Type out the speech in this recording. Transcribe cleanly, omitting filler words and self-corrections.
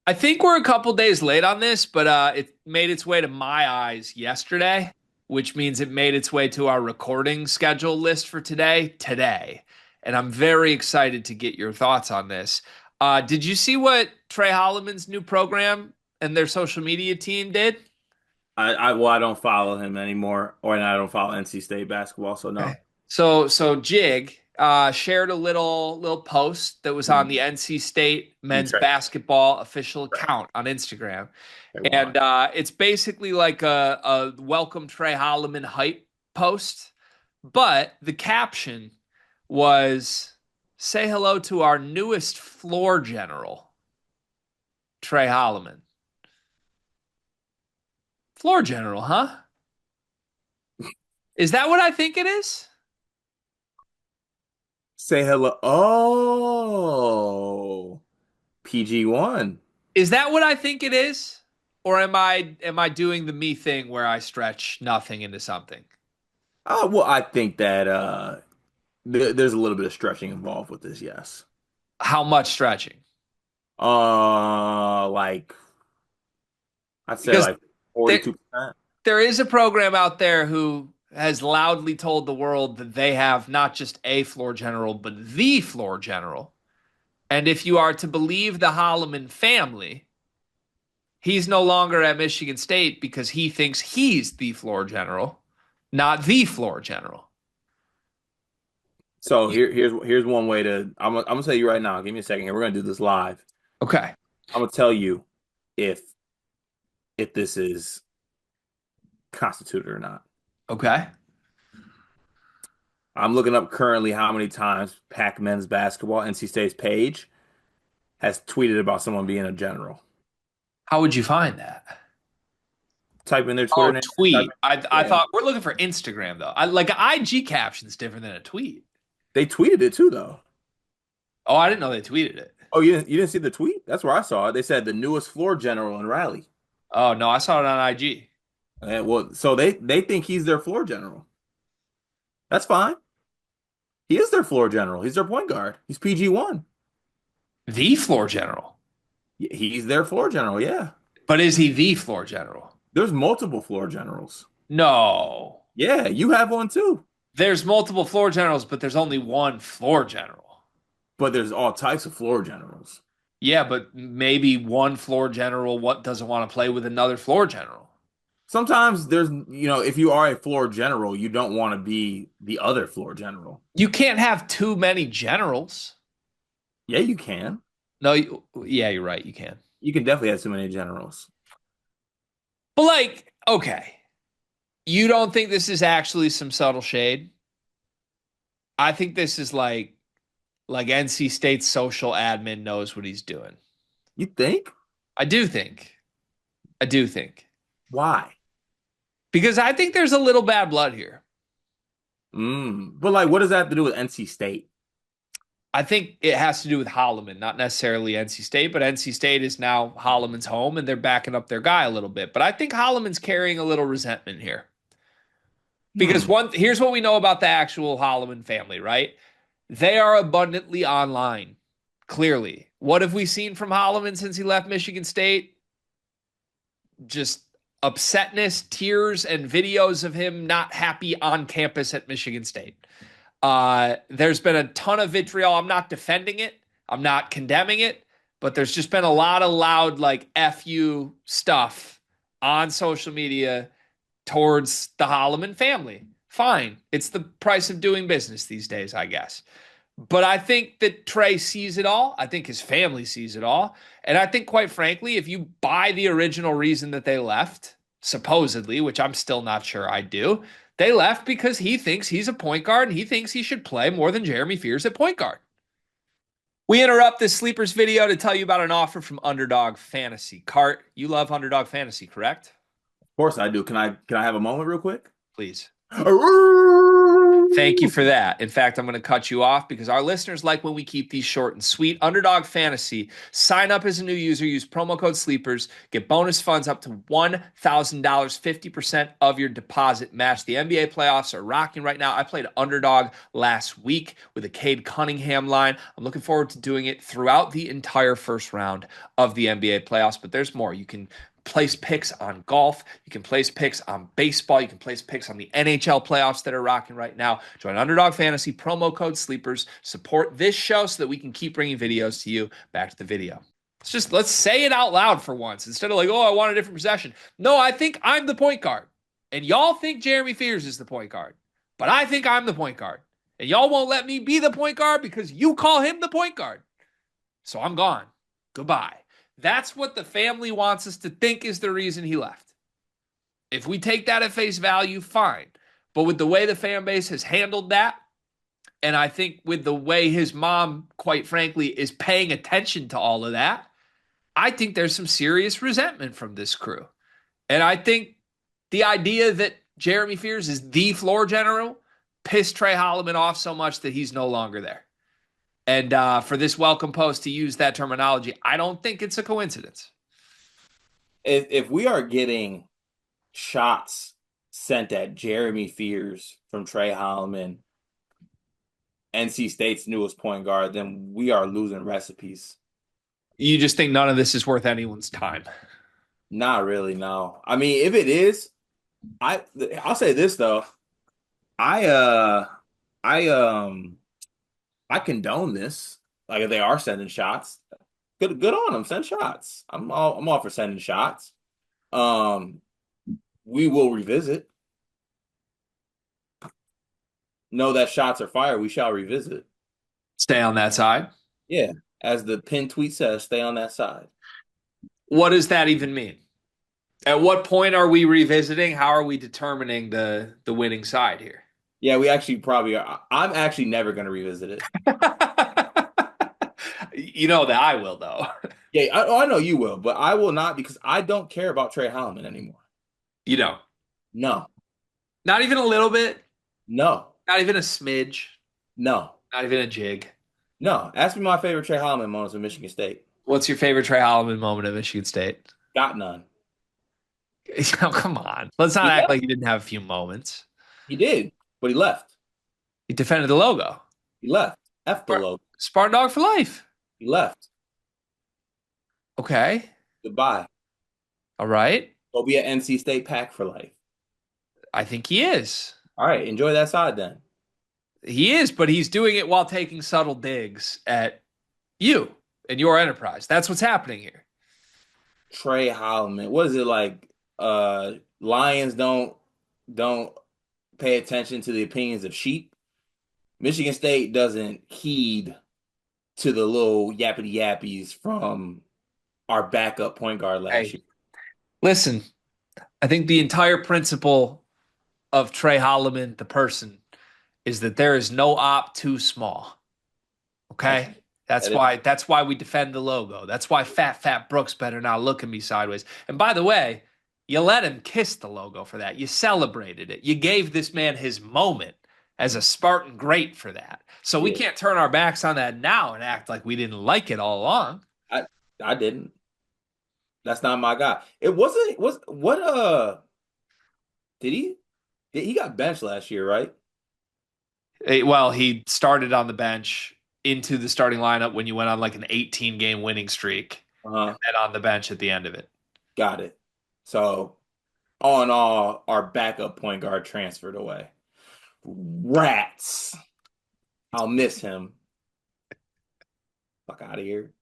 I think we're a couple days late on this, but it made its way to my eyes yesterday, which means it made its way to our recording schedule list for today. And I'm very excited to get your thoughts on this. Did you see what Tre Holloman's new program and their social media team did? I don't follow him anymore, or and I don't follow NC State basketball, so Okay. no. So Jig shared a little post that was on Mhm. the NC State You men's try. basketball official Right. account on Instagram. They And want. it's basically like a welcome Tre Holloman hype post. But the caption was say hello to our newest floor general, Tre Holloman. Floor general, huh? Is that what I think it is? Say hello. Oh, PG1. Is that what I think it is? Or am I doing the me thing where I stretch nothing into something? Oh, well, I think that there's a little bit of stretching involved with this, yes. How much stretching? Like I'd say Because like there 42%. there is a program out there who has loudly told the world that they have not just a floor general, but the floor general. And if you are to believe the Holloman family, he's no longer at Michigan State because he thinks he's the floor general, not the floor general. So here's one way to I'm gonna tell you right now. Give me a second here. We're gonna do this live. Okay. I'm gonna tell you if this is constituted or not. Okay. I'm looking up currently how many times Pac men's basketball, NC State's page, has tweeted about someone being a general. How would you find that? Type in their Twitter Oh, name. Type tweet. I in, yeah, thought we're looking for Instagram though. I like an IG caption's different than a tweet. they tweeted it too, though. Oh, I didn't know they tweeted it. Oh, you didn't see the tweet? That's where I saw it. They said the newest floor general in Raleigh. Oh no, I saw it on IG. And well, so they think he's their floor general. That's fine. He is their floor general. He's their point guard. He's PG1. The floor general. He's their floor general. Yeah. But is he the floor general? There's multiple floor generals. No. Yeah, you have one too. There's multiple floor generals, but there's only one floor general. But there's all types of floor generals. Yeah, but maybe one floor general what doesn't want to play with another floor general. Sometimes if you are a floor general, you don't want to be the other floor general. You can't have too many generals. Yeah, you can. No, yeah, you're right, you can. You can definitely have too many generals. But like, okay, you don't think this is actually some subtle shade? I think this is like NC State's social admin knows what he's doing. You think? I do think. I do think. Why? Because I think there's a little bad blood here. But like, what does that have to do with NC State? I think it has to do with Holloman, not necessarily NC State, but NC State is now Holloman's home and they're backing up their guy a little bit. But I think Holloman's carrying a little resentment here. Because Hmm. here's what we know about the actual Holloman family, right? They are abundantly online, clearly. What have we seen from Holloman since he left Michigan State? Just upsetness, tears, and videos of him not happy on campus at Michigan State. There's been a ton of vitriol. I'm not defending it. I'm not condemning it, but there's just been a lot of loud, like, F you stuff on social media towards the Holloman family. Fine. It's the price of doing business these days, I guess. But I think that Tre sees it all. I think his family sees it all. And I think, quite frankly, if you buy the original reason that they left, supposedly, which I'm still not sure I do, they left because he thinks he's a point guard and he thinks he should play more than Jeremy Fears at point guard. We interrupt this sleepers video to tell you about an offer from Underdog Fantasy. Cart, you love Underdog Fantasy, correct? Of course I do. Can I have a moment real quick? Please. Thank you for that. In fact, I'm going to cut you off because our listeners like when we keep these short and sweet. Underdog Fantasy. Sign up as a new user. Use promo code SLEEPERS. Get bonus funds up to $1,000, 50% of your deposit match. The NBA playoffs are rocking right now. I played Underdog last week with a Cade Cunningham line. I'm looking forward to doing it throughout the entire first round of the NBA playoffs, but there's more. You can place picks on golf. You can place picks on baseball. You can place picks on the NHL playoffs that are rocking right now. Join Underdog Fantasy, promo code SLEEPERS. Support this show so that we can keep bringing videos to you. Back to the video. Let's say it out loud for once instead of like, oh, I want a different possession. No, I think I'm the point guard. And y'all think Jeremy Fears is the point guard. But I think I'm the point guard. And y'all won't let me be the point guard because you call him the point guard. So I'm gone. Goodbye. That's what the family wants us to think is the reason he left. If we take that at face value, fine. But with the way the fan base has handled that, and I think with the way his mom, quite frankly, is paying attention to all of that, I think there's some serious resentment from this crew. And I think the idea that Jeremy Fears is the floor general pissed Tre Holloman off so much that he's no longer there. And for this welcome post to use that terminology, I don't think it's a coincidence. If we are getting shots sent at Jeremy Fears from Tre Holloman, NC State's newest point guard, then we are losing recipes. You just think none of this is worth anyone's time. Not really, no. I mean, if it is, I'll say this though. I uh I I condone this. Like if they are sending shots, good on them. Send shots. I'm all for sending shots. Um, we will revisit. Know that shots are fire. We shall revisit. Stay on that side. Yeah, as the pin tweet says, stay on that side. What does that even mean? At what point are we revisiting? How are we determining the winning side here? Yeah, we actually probably are. I'm actually never going to revisit it. You know that I will, though. Yeah, I know you will, but I will not because I don't care about Tre Holloman anymore. You know, No, not even a little bit, no, not even a smidge, no, not even a jig. no. Ask me my favorite Tre Holloman moments with Michigan State. What's your favorite Tre Holloman moment at Michigan State? Got none. Oh, come on. Let's not He act left. like you didn't have a few moments. He did, but he left. He defended the logo. He left. F the logo. Spartan Dog for life. He left. Okay. Goodbye. All right. Go be at NC State Pack for life. I think he is. All right, enjoy that side then. He is, but he's doing it while taking subtle digs at you and your enterprise. That's what's happening here. Tre Holloman. What is it like? Lions don't pay attention to the opinions of sheep. Michigan State doesn't heed to the little yappity yappies from our backup point guard last Hey, year. listen, I think the entire principle of Tre Holloman, the person, is that there is no op too small. Okay? That's why we defend the logo. That's why Fat Brooks better not look at me sideways. And by the way, you let him kiss the logo for that. You celebrated it. You gave this man his moment as a Spartan great for that. So we Yeah, can't turn our backs on that now and act like we didn't like it all along. I didn't. That's not my guy. It wasn't was what did he got benched last year, right? Well, he started on the bench into the starting lineup when you went on like an 18 game winning streak Uh-huh. and then on the bench at the end of it. Got it. So all in all, our backup point guard transferred away. Rats. I'll miss him. Fuck out of here.